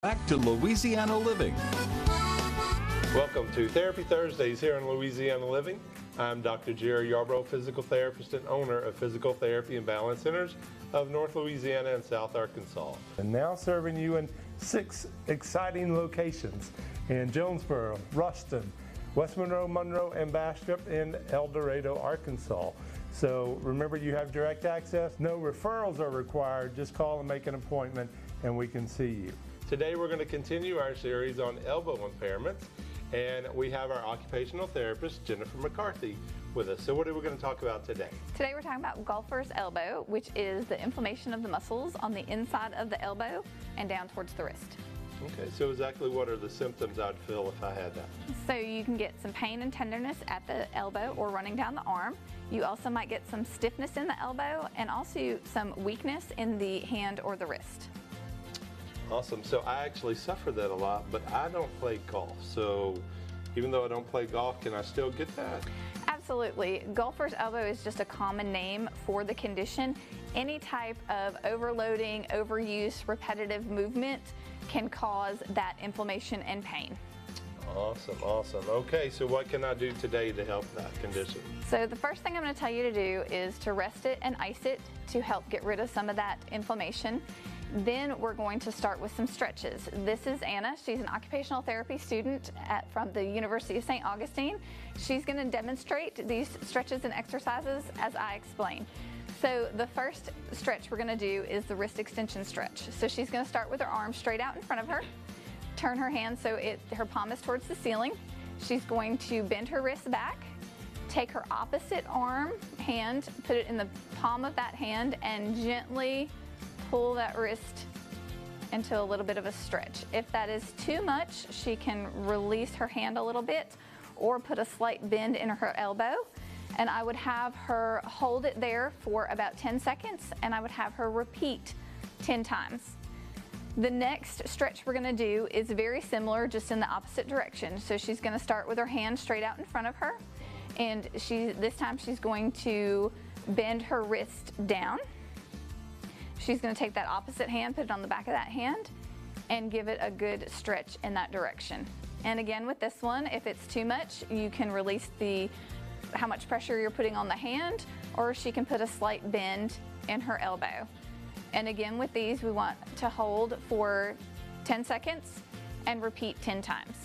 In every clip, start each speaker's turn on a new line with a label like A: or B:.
A: Back to Louisiana Living.
B: Welcome to Therapy Thursdays here in Louisiana Living. I'm Dr. Jerry Yarbrough, physical therapist and owner of Physical Therapy and Balance Centers of North Louisiana and South Arkansas. And now serving you in 6 exciting locations in Jonesboro, Ruston, West Monroe, and Bastrop, and El Dorado, Arkansas. So remember, you have direct access. No referrals are required. Just call and make an appointment and we can see you. Today we're going to continue our series on elbow impairments, and we have our occupational therapist, Jennifer McCarthy, with us. So what are we going to talk about today?
C: Today we're talking about golfer's elbow, which is the inflammation of the muscles on the inside of the elbow and down towards the wrist.
B: Okay, so exactly what are the symptoms I'd feel if I had that?
C: So you can get some pain and tenderness at the elbow or running down the arm. You also might get some stiffness in the elbow and also some weakness in the hand or the wrist.
B: Awesome. So I actually suffer that a lot, but I don't play golf. So even though I don't play golf, can I still get that?
C: Absolutely. Golfer's elbow is just a common name for the condition. Any type of overloading, overuse, repetitive movement can cause that inflammation and pain.
B: Awesome, awesome. Okay, so what can I do today to help that condition?
C: So the first thing I'm going to tell you to do is to rest it and ice it to help get rid of some of that inflammation. Then we're going to start with some stretches. This is Anna. She's an occupational therapy student from the University of St. Augustine. She's going to demonstrate these stretches and exercises as I explain. So the first stretch we're going to do is the wrist extension stretch. So she's going to start with her arms straight out in front of her, turn her hand so her palm is towards the ceiling. She's going to bend her wrist back, take her opposite hand, put it in the palm of that hand, and gently pull that wrist into a little bit of a stretch. If that is too much, she can release her hand a little bit or put a slight bend in her elbow. And I would have her hold it there for about 10 seconds, and I would have her repeat 10 times. The next stretch we're gonna do is very similar, just in the opposite direction. So she's gonna start with her hand straight out in front of her, and this time she's going to bend her wrist down. She's going to take that opposite hand, put it on the back of that hand, and give it a good stretch in that direction. And again, with this one, if it's too much, you can release how much pressure you're putting on the hand, or she can put a slight bend in her elbow. And again, with these, we want to hold for 10 seconds and repeat 10 times.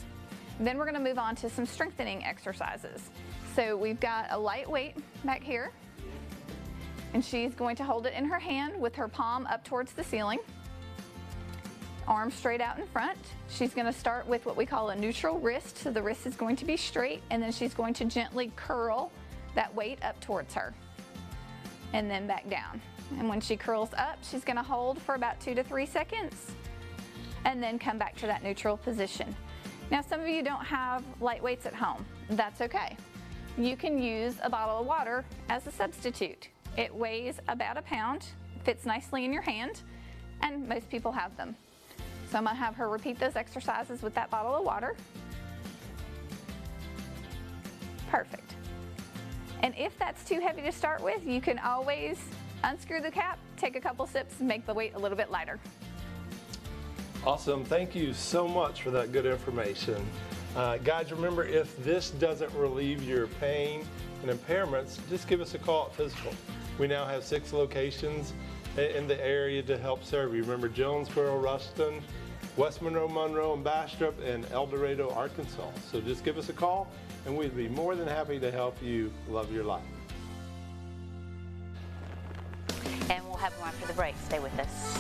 C: Then we're going to move on to some strengthening exercises. So we've got a light weight back here, and she's going to hold it in her hand with her palm up towards the ceiling, arms straight out in front. She's going to start with what we call a neutral wrist, so the wrist is going to be straight, and then she's going to gently curl that weight up towards her and then back down. And when she curls up, she's going to hold for about 2 to 3 seconds and then come back to that neutral position. Now, some of you don't have light weights at home. That's okay. You can use a bottle of water as a substitute. It weighs about a pound, fits nicely in your hand, and most people have them. So I'm going to have her repeat those exercises with that bottle of water. Perfect. And if that's too heavy to start with, you can always unscrew the cap, take a couple sips, and make the weight a little bit lighter.
B: Awesome. Thank you so much for that good information. Guys, remember, if this doesn't relieve your pain and impairments, just give us a call at Physical. We now have 6 locations in the area to help serve you. Remember, Jonesboro, Ruston, West Monroe, and Bastrop, and El Dorado, Arkansas. So just give us a call, and we'd be more than happy to help you love your life.
D: And we'll have more after the break. Stay with us.